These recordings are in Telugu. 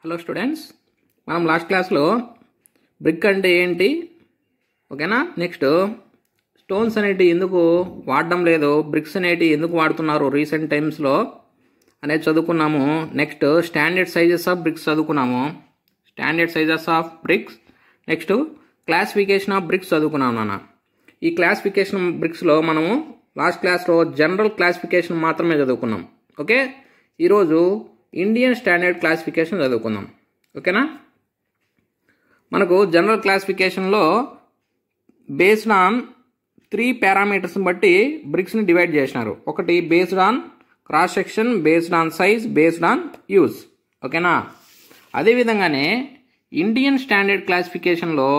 హలో స్టూడెంట్స్, మనం లాస్ట్ క్లాస్లో బ్రిక్ అంటే ఏంటి, ఓకేనా. నెక్స్ట్ స్టోన్స్ అనేటి ఎందుకు వాడడం లేదు, బ్రిక్స్ అనేటి ఎందుకు వాడుతున్నారు రీసెంట్ టైమ్స్లో అనేది చదువుకున్నాము. Next standard sizes of bricks చదువుకున్నాము. Standard sizes of bricks, next classification of bricks చదువుకున్నాము నాన్న. ఈ క్లాసిఫికేషన్ బ్రిక్స్లో మనము లాస్ట్ క్లాస్లో జనరల్ క్లాసిఫికేషన్ మాత్రమే చదువుకున్నాం. ఓకే, ఈరోజు ఇండియన్ స్టాండర్డ్ క్లాసిఫికేషన్ చదువుకుందాం. ఓకేనా. మనకు జనరల్ క్లాసిఫికేషన్లో బేస్డ్ ఆన్ 3 పారామీటర్స్ని బట్టి బ్రిక్స్ని డివైడ్ చేసినారు. ఒకటి based on cross section, based on size, based on use. ఓకేనా. అదేవిధంగానే ఇండియన్ స్టాండర్డ్ క్లాసిఫికేషన్లో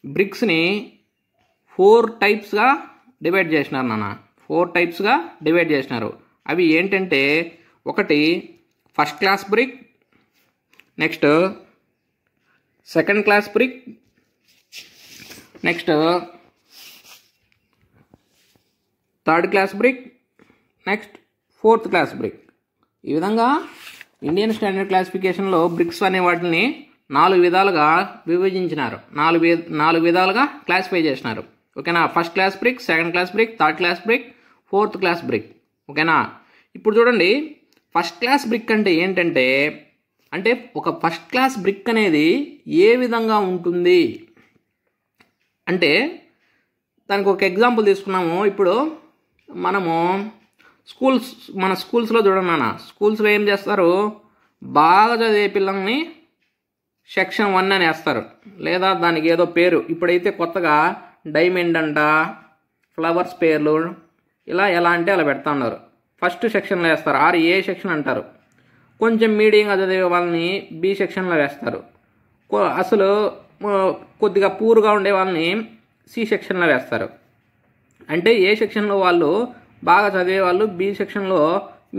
బ్రిక్స్ని 4 టైప్స్గా డివైడ్ చేసినారు నాన్న. 4 టైప్స్గా డివైడ్ చేసినారు. అవి ఏంటంటే, ఒకటి first class brick, next second class brick, next third class brick, next fourth class brick. ఈ విధంగా ఇండియన్ స్టాండర్డ్ క్లాసిఫికేషన్లో బ్రిక్స్ అనే వాటిని 4 విధాలుగా విభజించినారు. 4 విధాలుగా క్లాసిఫై చేసినారు. ఓకేనా. First class brick, second class brick, third class brick, fourth class brick. ఓకేనా. ఇప్పుడు చూడండి, ఫస్ట్ క్లాస్ బ్రిక్ అంటే ఏంటంటే, అంటే ఒక ఫస్ట్ క్లాస్ బ్రిక్ అనేది ఏ విధంగా ఉంటుంది అంటే, దానికి ఒక ఎగ్జాంపుల్ తీసుకున్నాము. ఇప్పుడు మనము మన స్కూల్స్లో చూడండి నాన్న, స్కూల్స్లో ఏం చేస్తారు, బాగా చదివే పిల్లల్ని సెక్షన్ 1 అని వేస్తారు, లేదా దానికి ఏదో పేరు ఇప్పుడైతే కొత్తగా డైమండ్ అంట, ఫ్లవర్స్ పేర్లు, ఎలా అంటే అలా పెడతా ఉన్నారు. ఫస్ట్ సెక్షన్లో వేస్తారు, ఏ సెక్షన్ అంటారు. కొంచెం మీడియంగా చదివే వాళ్ళని బి సెక్షన్లో వేస్తారు. అసలు కొద్దిగా పూర్గా ఉండే వాళ్ళని సి సెక్షన్లో వేస్తారు. అంటే ఏ సెక్షన్లో వాళ్ళు బాగా చదివే వాళ్ళు బి సెక్షన్లో,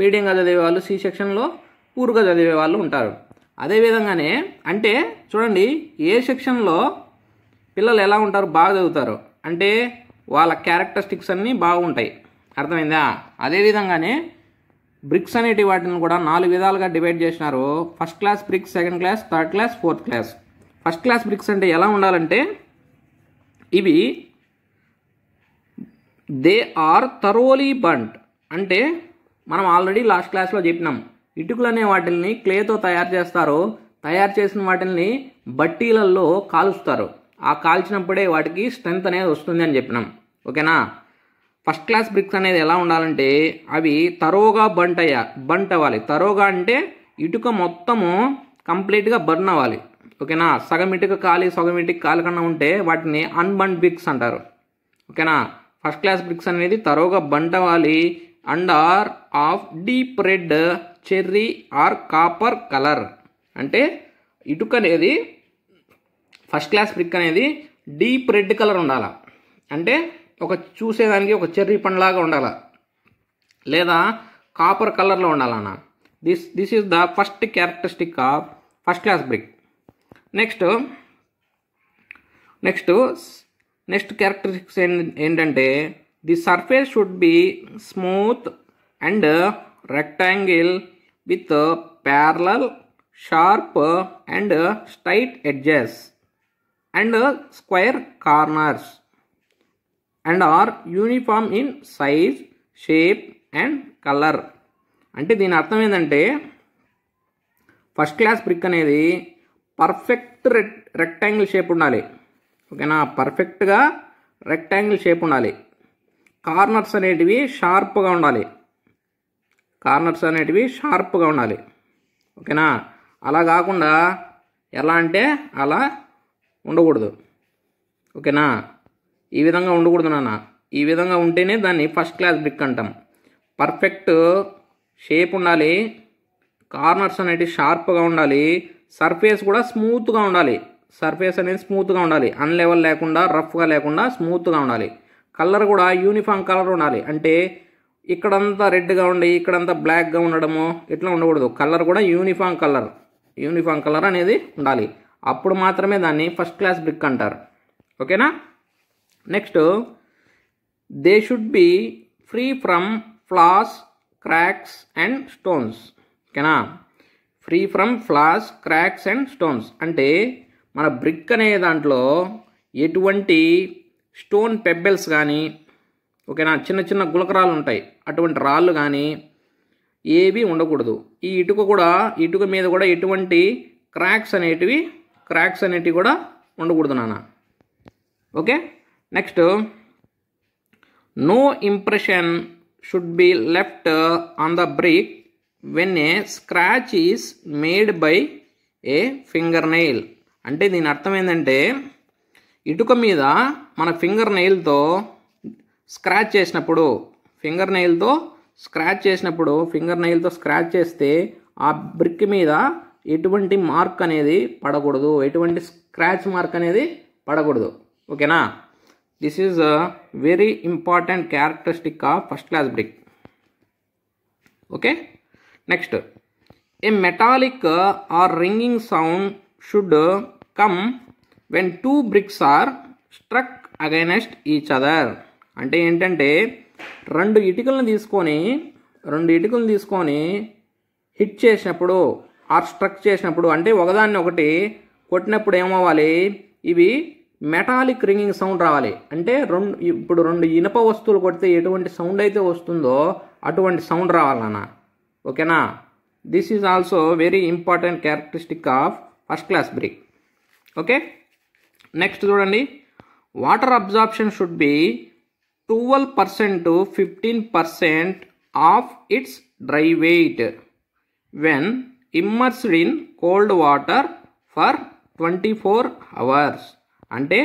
మీడియంగా చదివే వాళ్ళు సి సెక్షన్లో, పూర్గా చదివే వాళ్ళు ఉంటారు. అదేవిధంగానే అంటే చూడండి, ఏ సెక్షన్లో పిల్లలు ఎలా ఉంటారు, బాగా చదువుతారు అంటే వాళ్ళ క్యారెక్టరిస్టిక్స్ అన్నీ బాగుంటాయి. అర్థమైందా. అదేవిధంగానే బ్రిక్స్ అనేటి వాటిని కూడా 4 విధాలుగా డివైడ్ చేసినారు. First class bricks, second class, third class, fourth class. First class bricks అంటే ఎలా ఉండాలంటే, ఇవి దే ఆర్ థరోలీ బంట్. అంటే మనం ఆల్రెడీ లాస్ట్ క్లాస్లో చెప్పినాం, ఇటుకలు అనే వాటిని క్లేతో తయారు చేస్తారు. తయారు చేసిన వాటిని బట్టీలలో కాలుస్తారు. ఆ కాల్చినప్పుడే వాటికి స్ట్రెంత్ అనేది వస్తుంది అని చెప్పినాం. ఓకేనా. ఫస్ట్ క్లాస్ బ్రిక్స్ అనేది ఎలా ఉండాలంటే, అవి తరోగా బంట్ అవ్వాలి. తరోగా అంటే ఇటుక మొత్తము కంప్లీట్గా బర్న్ అవ్వాలి. ఓకేనా. సగం ఇటుక కాలి సగం ఇటుక కాలకుండా ఉంటే వాటిని అన్బంట్ బ్రిక్స్ అంటారు. ఓకేనా. ఫస్ట్ క్లాస్ బ్రిక్స్ అనేది తరోగా బంట్ అవ్వాలి and are of deep red, cherry or copper colour. అంటే ఇటుక అనేది, ఫస్ట్ క్లాస్ బ్రిక్ అనేది డీప్ రెడ్ కలర్ ఉండాలి. అంటే ఒక చూసేదానికి ఒక చెర్రీ పండ్లాగా ఉండాలి, లేదా కాపర్ కలర్లో ఉండాలన్న. This is the first characteristic of first class brick. Next characteristics ఏంటంటే, the surface should be smooth and rectangle with parallel, sharp and straight edges and square corners and are uniform in size, shape and colour. అంటే దీని అర్థం ఏంటంటే, ఫస్ట్ క్లాస్ బ్రిక్ అనేది పర్ఫెక్ట్ రెక్టాంగిల్ షేప్ ఉండాలి. ఓకేనా. పర్ఫెక్ట్గా రెక్టాంగిల్ షేప్ ఉండాలి. కార్నర్స్ అనేటివి షార్ప్గా ఉండాలి. ఓకేనా. అలా కాకుండా ఎలా అంటే అలా ఉండకూడదు. ఓకేనా. ఈ విధంగా ఉండకూడదు నాన్న. ఈ విధంగా ఉంటేనే దాన్ని ఫస్ట్ క్లాస్ బ్రిక్ అంటాం. పర్ఫెక్ట్ షేప్ ఉండాలి, కార్నర్స్ అనేవి షార్ప్గా ఉండాలి, సర్ఫేస్ కూడా స్మూత్గా ఉండాలి. సర్ఫేస్ అనేది స్మూత్గా ఉండాలి, అన్లెవెల్ లేకుండా, రఫ్గా లేకుండా స్మూత్గా ఉండాలి. కలర్ కూడా యూనిఫామ్ కలర్ ఉండాలి. అంటే ఇక్కడంతా రెడ్గా ఉండి ఇక్కడంతా బ్లాక్గా ఉండడము ఇట్లా ఉండకూడదు. కలర్ కూడా యూనిఫామ్ కలర్ అనేది ఉండాలి. అప్పుడు మాత్రమే దాన్ని ఫస్ట్ క్లాస్ బ్రిక్ అంటారు. ఓకేనా. Next, they should be free from flaws, cracks and stones. ఓకేనా. Free from flaws, cracks and stones. అంటే మన బ్రిక్ అనే దాంట్లో ఎటువంటి స్టోన్ పెబ్బెల్స్ కానీ, ఓకేనా, చిన్న చిన్న గులకరాలు ఉంటాయి, అటువంటి రాళ్ళు కానీ ఏవి ఉండకూడదు. ఈ ఇటుక మీద కూడా ఎటువంటి క్రాక్స్ అనేటివి కూడా ఉండకూడదు నాన్న. Okay. Next, no impression should be left on the brick when a scratch is made by a finger nail. అంటే దీని అర్థం ఏంటంటే ఇటుక మీద మన ఫింగర్ నెయిల్తో స్క్రాచ్ చేస్తే ఆ బ్రిక్ మీద ఎటువంటి మార్క్ అనేది పడకూడదు, ఎటువంటి స్క్రాచ్ మార్క్ అనేది పడకూడదు. ఓకేనా. This is a very important characteristic of first class brick. Okay. Next, a metallic or ringing sound should come when two bricks are struck against each other. అంటే ఏంటంటే రెండు ఇటుకలను తీసుకొని హిట్ చేసినప్పుడు ఆర్ స్ట్రక్ చేసినప్పుడు, అంటే ఒకదాన్ని ఒకటి కొట్టినప్పుడు ఏమవ్వాలి, ఇవి మెటాలిక్ రింగింగ్ సౌండ్ రావాలి. అంటే ఇప్పుడు రెండు ఇనుప వస్తువులు కొడితే ఎటువంటి సౌండ్ అయితే వస్తుందో అటువంటి సౌండ్ రావాలన్న. ఓకేనా. This is also very important characteristic of first class brick. Okay. Next చూడండి, water absorption should be 12% to 15% of its dry weight when immersed in cold water for 24 hours. అంటే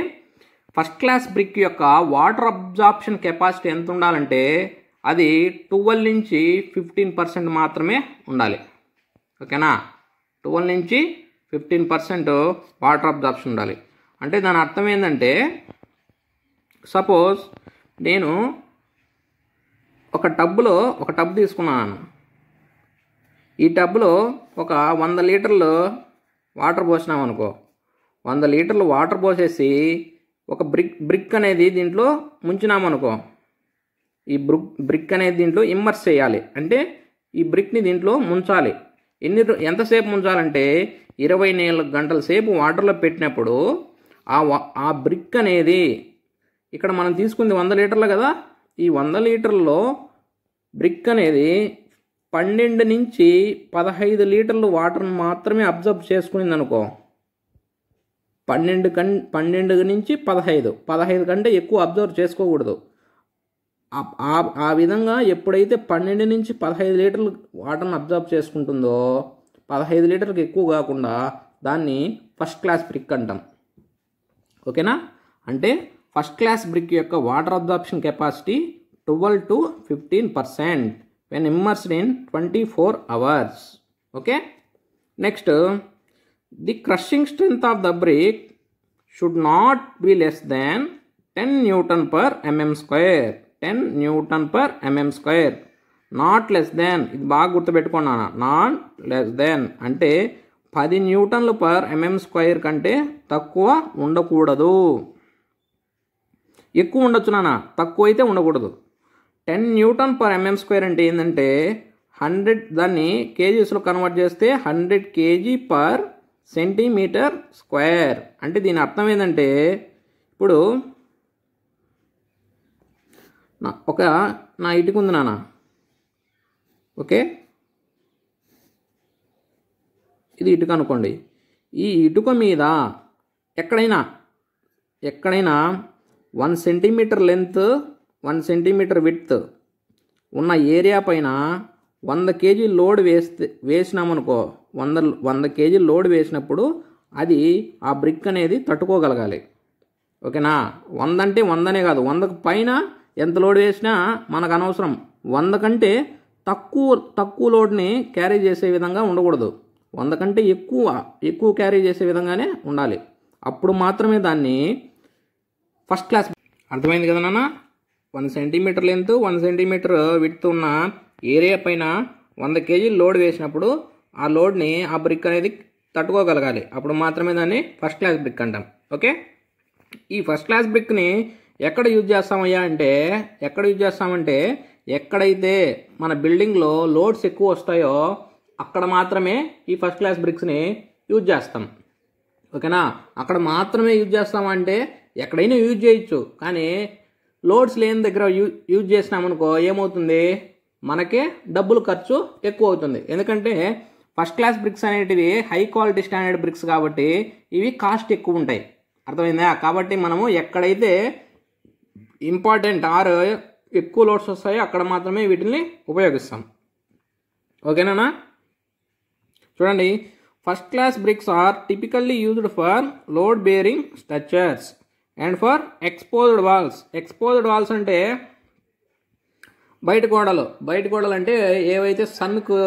ఫస్ట్ క్లాస్ బ్రిక్ యొక్క వాటర్ అబ్జార్ప్షన్ కెపాసిటీ ఎంత ఉండాలంటే అది 12 నుంచి 15% మాత్రమే ఉండాలి. ఓకేనా. 12 నుంచి 15% వాటర్ అబ్జార్ప్షన్ ఉండాలి. అంటే దాని అర్థం ఏంటంటే, సపోజ్ నేను ఒక టబ్ తీసుకున్నాను. ఈ టబ్లో ఒక 100 లీటర్లు వాటర్ పోసినాం అనుకో. 100 లీటర్లు వాటర్ పోసేసి ఒక బ్రిక్ అనేది దీంట్లో ముంచినామనుకో. ఈ బ్రిక్ అనేది దీంట్లో ఇమ్మర్స్ చేయాలి. అంటే ఈ బ్రిక్ని దీంట్లో ముంచాలి. ఎంతసేపు ముంచాలంటే 24 గంటల సేపు వాటర్లో పెట్టినప్పుడు ఆ బ్రిక్ అనేది, ఇక్కడ మనం తీసుకుంది 100 లీటర్లు కదా, ఈ 100 లీటర్లలో బ్రిక్ అనేది 12 నుంచి 15 లీటర్లు వాటర్ని మాత్రమే అబ్జర్వ్ చేసుకునింది అనుకో. 12 నుంచి 15 కంటే ఎక్కువ అబ్జర్వ్ చేసుకోకూడదు. ఆ విధంగా ఎప్పుడైతే 12 నుంచి 15 లీటర్లు వాటర్ని అబ్జర్వ్ చేసుకుంటుందో, 15 లీటర్లకు ఎక్కువ కాకుండా దాన్ని ఫస్ట్ క్లాస్ బ్రిక్ అంటాం. ఓకేనా. అంటే ఫస్ట్ క్లాస్ బ్రిక్ యొక్క water absorption capacity 12 to 15% when immersed in 24 hours. Okay. Next, the crushing strength of the brick should not be less than 10 Newton per mm square. 10 Newton per mm square. Not less than, ఇది బాగా గుర్తుపెట్టుకున్నాను. నాట్ లెస్ దెన్ అంటే 10 న్యూటన్లు పర్ mm స్క్వేర్ కంటే తక్కువ ఉండకూడదు. ఎక్కువ ఉండొచ్చు నాన్న, తక్కువ అయితే ఉండకూడదు. 10 Newton per mm square అంటే ఏంటంటే 100, దాన్ని కేజీస్లో కన్వర్ట్ చేస్తే 100 kg per centimeter square. అంటే దీని అర్థం ఏంటంటే, ఇప్పుడు నా ఇటుక ఉంది నాన్న. ఓకే, ఇది ఇటుక అనుకోండి. ఈ ఇటుక మీద ఎక్కడైనా 1 సెంటీమీటర్ లెంత్ 1 సెంటీమీటర్ విడ్త్ ఉన్న ఏరియా పైన 100 kg లోడ్ వేసినామనుకో. 100 kg లోడ్ వేసినప్పుడు అది ఆ బ్రిక్ అనేది తట్టుకోగలగాలి. ఓకేనా. 100 అంటే 100నే కాదు, 100కు పైన ఎంత లోడ్ వేసినా మనకు అనవసరం. 100 కంటే తక్కువ లోడ్ని క్యారీ చేసే విధంగా ఉండకూడదు. 100 కంటే ఎక్కువ క్యారీ చేసే విధంగానే ఉండాలి. అప్పుడు మాత్రమే దాన్ని ఫస్ట్ క్లాస్. అర్థమైంది కదా నాన్న. 1 సెంటీమీటర్ లెంత్ 1 సెంటీమీటర్ విడ్త్ ఉన్న ఏరియా పైన 100 kg లోడ్ వేసినప్పుడు ఆ లోడ్ని ఆ బ్రిక్ అనేది తట్టుకోగలగాలి. అప్పుడు మాత్రమే దాన్ని ఫస్ట్ క్లాస్ బ్రిక్ అంటాం. ఓకే. ఈ ఫస్ట్ క్లాస్ బ్రిక్ని ఎక్కడ యూజ్ చేస్తామంటే ఎక్కడైతే మన బిల్డింగ్లో లోడ్స్ ఎక్కువ వస్తాయో అక్కడ మాత్రమే ఈ ఫస్ట్ క్లాస్ బ్రిక్స్ని యూజ్ చేస్తాం. ఓకేనా, అక్కడ మాత్రమే యూజ్ చేస్తామంటే ఎక్కడైనా యూజ్ చేయొచ్చు, కానీ లోడ్స్ లేని దగ్గర యూజ్ చేసినామనుకో ఏమవుతుంది, మనకే డబ్బులు ఖర్చు ఎక్కువ అవుతుంది. ఎందుకంటే ఫస్ట్ క్లాస్ బ్రిక్స్ అనేటివి హై క్వాలిటీ స్టాండర్డ్ బ్రిక్స్ కాబట్టి ఇవి కాస్ట్ ఎక్కువ ఉంటాయి. అర్థమైందా? కాబట్టి మనము ఎక్కడైతే ఇంపార్టెంట్ ఆర్ ఎక్కువ లోడ్స్ వస్తాయో అక్కడ మాత్రమే వీటిని ఉపయోగిస్తాం. ఓకేనా? చూడండి, first class bricks are typically used for load bearing structures and for exposed walls. Exposed walls అంటే బయట గోడలు అంటే ఏవైతే సన్కు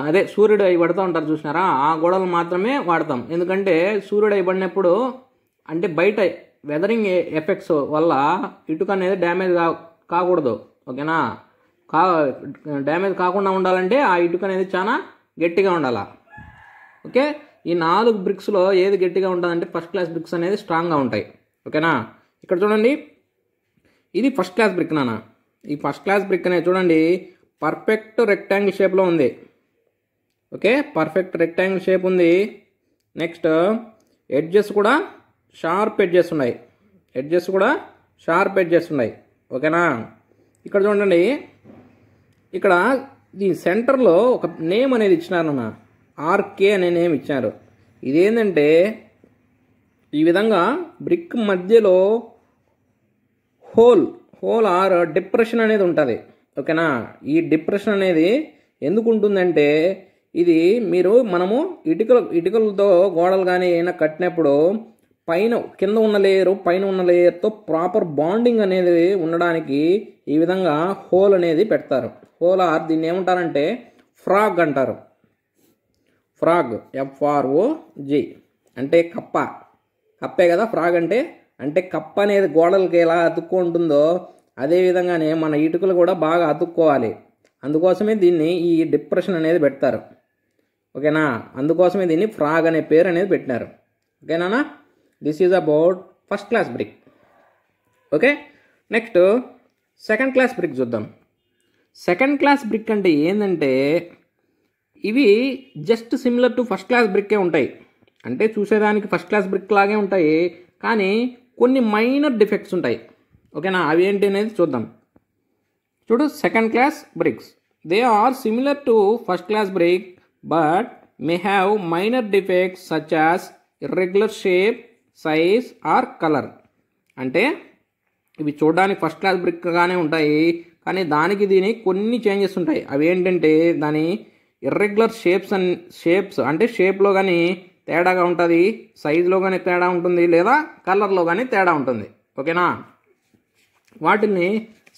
అదే సూర్యుడు అవి పడుతూ ఉంటారు చూసినారా, ఆ గోడలు మాత్రమే వాడతాం. ఎందుకంటే సూర్యుడు అవి పడినప్పుడు అంటే బయట వెదరింగ్ ఎఫెక్ట్స్ వల్ల ఇటుక అనేది డ్యామేజ్ కాకూడదు. ఓకేనా, డ్యామేజ్ కాకుండా ఉండాలంటే ఆ ఇటుక అనేది చాలా గట్టిగా ఉండాలి. ఓకే, ఈ 4 బ్రిక్స్లో ఏది గట్టిగా ఉంటుందంటే ఫస్ట్ క్లాస్ బ్రిక్స్ అనేది స్ట్రాంగ్గా ఉంటాయి. ఓకేనా, ఇక్కడ చూడండి, ఇది ఫస్ట్ క్లాస్ బ్రిక్ నాన్న. ఈ ఫస్ట్ క్లాస్ బ్రిక్ అనేది చూడండి పర్ఫెక్ట్ రెక్టాంగిల్ షేప్లో ఉంది. ఓకే, పర్ఫెక్ట్ రెక్టాంగిల్ షేప్ ఉంది. నెక్స్ట్ ఎడ్జెస్ కూడా షార్ప్ ఎడ్జెస్ ఉన్నాయి. ఓకేనా, ఇక్కడ చూడండి, ఇక్కడ ఈ సెంటర్లో ఒక నేమ్ అనేది ఇచ్చినారు నాన్న, ఆర్కే అనే నేమ్ ఇచ్చారు. ఇదేంటంటే ఈ విధంగా బ్రిక్ మధ్యలో హోల్ ఆర్ డిప్రెషన్ అనేది ఉంటుంది. ఓకేనా, ఈ డిప్రెషన్ అనేది ఎందుకు ఉంటుందంటే ఇది మనము ఇటుకలతో గోడలు కానీ ఏమైనా కట్టినప్పుడు కింద ఉన్న లేయరు పైన ఉన్న లేయర్తో ప్రాపర్ బాండింగ్ అనేది ఉండడానికి ఈ విధంగా హోల్ అనేది పెడతారు. హోల్ ఆర్ దీన్ని ఏమంటారంటే ఫ్రాగ్ అంటారు. ఫ్రాగ్ FROG అంటే కప్పే కదా ఫ్రాగ్ అంటే కప్ప అనేది గోడలకి ఎలా అతుక్కుంటుందో అదేవిధంగానే మన ఇటుకలు కూడా బాగా అతుక్కోవాలి. అందుకోసమే దీన్ని ఈ డిప్రెషన్ అనేది పెడతారు. ఓకేనా, అందుకోసమే దీన్ని ఫ్రాగ్ అనే పేరు అనేది పెట్టినారు. ఓకేనా, this is about first class brick. Okay, next second class brick చూద్దాం. సెకండ్ క్లాస్ బ్రిక్ అంటే ఏంటంటే ఇవి just similar to first class బ్రిక్కే ఉంటాయి. అంటే చూసేదానికి ఫస్ట్ క్లాస్ బ్రిక్ లాగే ఉంటాయి, కానీ కొన్ని మైనర్ డిఫెక్ట్స్ ఉంటాయి. ఓకేనా, అవి ఏంటి అనేది చూద్దాం. చూడు, second class bricks they are similar to first class brick but may have minor defects such as irregular shape, size or colour. అంటే ఇవి చూడడానికి ఫస్ట్ క్లాస్ బ్రిక్గానే ఉంటాయి, కానీ దీనికి కొన్ని చేంజెస్ ఉంటాయి. అవి ఏంటంటే దాని ఇర్రెగ్యులర్ షేప్స్ అంటే షేప్లో కానీ తేడాగా ఉంటుంది, సైజులో కానీ తేడా ఉంటుంది, లేదా కలర్లో కానీ తేడా ఉంటుంది. ఓకేనా, వాటిని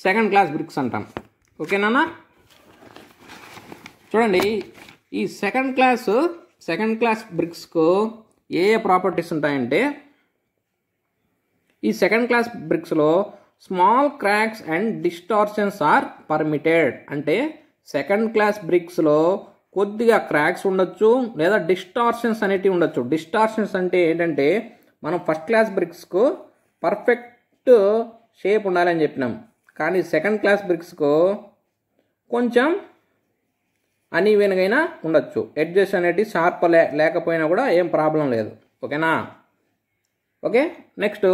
సెకండ్ క్లాస్ బ్రిక్స్ అంటాం. ఓకేనా, చూడండి, ఈ సెకండ్ క్లాస్ బ్రిక్స్కు ఏ ప్రాపర్టీస్ ఉంటాయంటే ఈ సెకండ్ క్లాస్ బ్రిక్స్లో small cracks and distortions are permitted. అంటే సెకండ్ క్లాస్ బ్రిక్స్లో కొద్దిగా క్రాక్స్ ఉండొచ్చు, లేదా డిస్టార్షన్స్ అనేటివి ఉండొచ్చు. డిస్టార్షన్స్ అంటే ఏంటంటే మనం ఫస్ట్ క్లాస్ బ్రిక్స్కు పర్ఫెక్ట్ షేప్ ఉండాలని చెప్పినాం, కానీ సెకండ్ క్లాస్ బ్రిక్స్కు కొంచెం అన్ఈవెన్గా ఉండొచ్చు. ఎడ్జెస్ అనేటివి షార్ప్ లేకపోయినా కూడా ఏం ప్రాబ్లం లేదు. ఓకేనా, okay. Next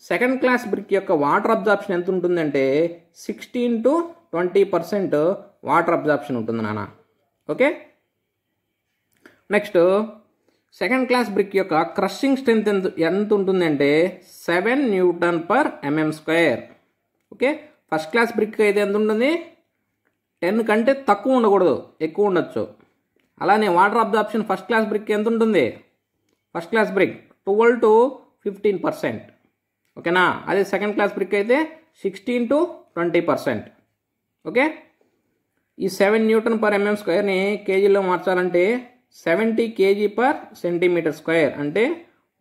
second class brick యొక్క వాటర్ అబ్జార్ప్షన్ ఎంత ఉంటుందంటే 16 to 20% వాటర్ అబ్జార్ప్షన్ ఉంటుంది నాన్న. Okay. Next second class brick యొక్క క్రషింగ్ స్ట్రెంత్ ఎంత ఉంటుందంటే 7 Nm/mm². Okay. First class brick అయితే ఎంత ఉంటుంది, 10 కంటే తక్కువ ఉండకూడదు, ఎక్కువ ఉండొచ్చు. అలానే water absorption first class brick ఎంత ఉంటుంది, ఫస్ట్ క్లాస్ బ్రిక్ 12 to 15%. ఓకేనా, అదే సెకండ్ క్లాస్ బ్రిక్ అయితే 16 to 20%. ఓకే. ఈ 7 Nm/mm²ని కేజీలో మార్చాలంటే 70 kg/cm². అంటే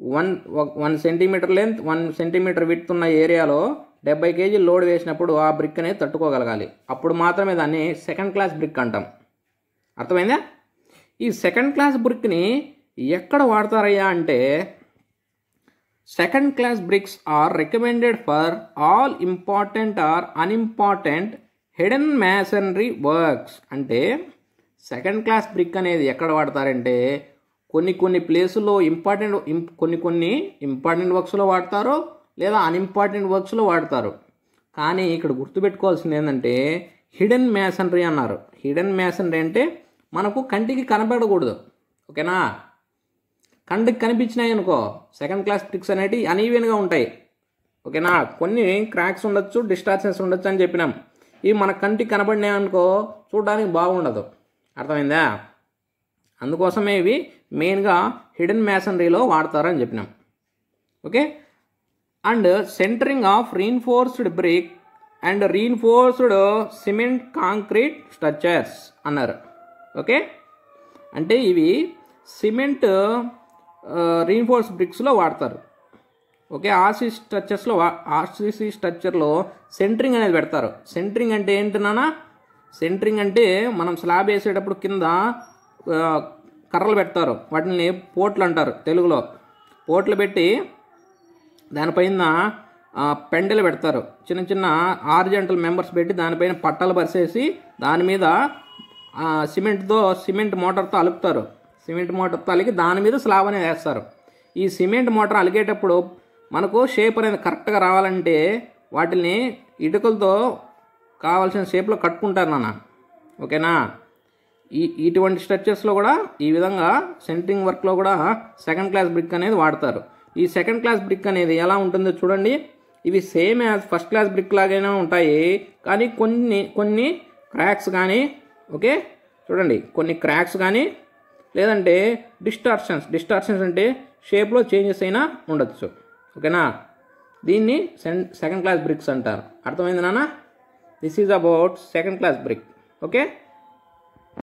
1 సెంటీమీటర్ లెంత్ 1 సెంటీమీటర్ విడ్త్ ఉన్న ఏరియాలో 70 kg లోడ్ వేసినప్పుడు ఆ బ్రిక్ అనేది తట్టుకోగలగాలి. అప్పుడు మాత్రమే దాన్ని సెకండ్ క్లాస్ బ్రిక్ అంటాం. అర్థమైందా? ఈ సెకండ్ క్లాస్ బ్రిక్ని ఎక్కడ వాడతారయ్యా అంటే second class bricks are recommended for all important or unimportant hidden masonry works అంటే సెకండ్ క్లాస్ బ్రిక్ అనేది ఎక్కడ వాడతారంటే కొన్ని ప్లేసుల్లో కొన్ని ఇంపార్టెంట్ వర్క్స్లో వాడతారు, లేదా అన్ఇంపార్టెంట్ వర్క్స్లో వాడతారు. కానీ ఇక్కడ గుర్తుపెట్టుకోవాల్సింది ఏంటంటే హిడెన్ మ్యాసనరీ అన్నారు. హిడెన్ మ్యాసనరీ అంటే మనకు కంటికి కనపడకూడదు, ఓకేనా. కంటికి కనిపించినాయి అనుకో సెకండ్ క్లాస్ బ్రిక్స్ అనేవి అనీవెన్గా ఉంటాయి, ఓకేనా. కొన్ని క్రాక్స్ ఉండొచ్చు, డిస్టార్షన్స్ ఉండొచ్చు అని చెప్పినాం. ఇవి మన కంటికి కనపడినాయి అనుకో చూడడానికి బాగుండదు, అర్థమైందా. అందుకోసమే ఇవి మెయిన్గా హిడెన్ మ్యాసనరీలో వాడతారని చెప్పినాం, okay. And centering of reinforced brick and reinforced cement concrete structures అన్నారు, ఓకే. అంటే ఇవి సిమెంట్ రీన్ఫోర్స్ బ్రిక్స్లో వాడతారు, ఓకే. ఆర్సీసీ స్ట్రక్చర్లో సెంటరింగ్ అనేది పెడతారు. సెంటరింగ్ అంటే ఏంటన్నా, సెంటరింగ్ అంటే మనం స్లాబ్ వేసేటప్పుడు కింద కర్రలు పెడతారు, వాటిని పోట్లు అంటారు తెలుగులో. పోట్లు పెట్టి దానిపైన పెండెలు పెడతారు, చిన్న చిన్న హారిజాంటల్ మెంబర్స్ పెట్టి దానిపైన పట్టాలు పరిచేసి దాని మీద సిమెంట్ మోటార్తో అలుపుతారు. సిమెంట్ మోటార్తో అలిగి దాని మీద స్లాబ్ అనేది వేస్తారు. ఈ సిమెంట్ మోటార్ అలిగేటప్పుడు మనకు షేప్ అనేది కరెక్ట్గా రావాలంటే వాటిని ఇటుకలతో కావాల్సిన షేప్లో కట్టుకుంటారు నాన్న, ఓకేనా. ఇటువంటి స్ట్రక్చర్స్లో కూడా ఈ విధంగా సెంటరింగ్ వర్క్లో కూడా సెకండ్ క్లాస్ బ్రిక్ అనేది వాడతారు. ఈ సెకండ్ క్లాస్ బ్రిక్ అనేది ఎలా ఉంటుందో చూడండి. ఇవి same as first class brick లాగానే ఉంటాయి, కానీ కొన్ని క్రాక్స్ కానీ, ఓకే చూడండి, కొన్ని క్రాక్స్ కానీ లేదంటే డిస్టార్షన్స్ అంటే షేప్లో చేంజెస్ అయినా ఉండొచ్చు, ఓకేనా. దీన్ని సెకండ్ క్లాస్ బ్రిక్స్ అంటారు. అర్థమైంది నాన్న. This is about second class brick, okay.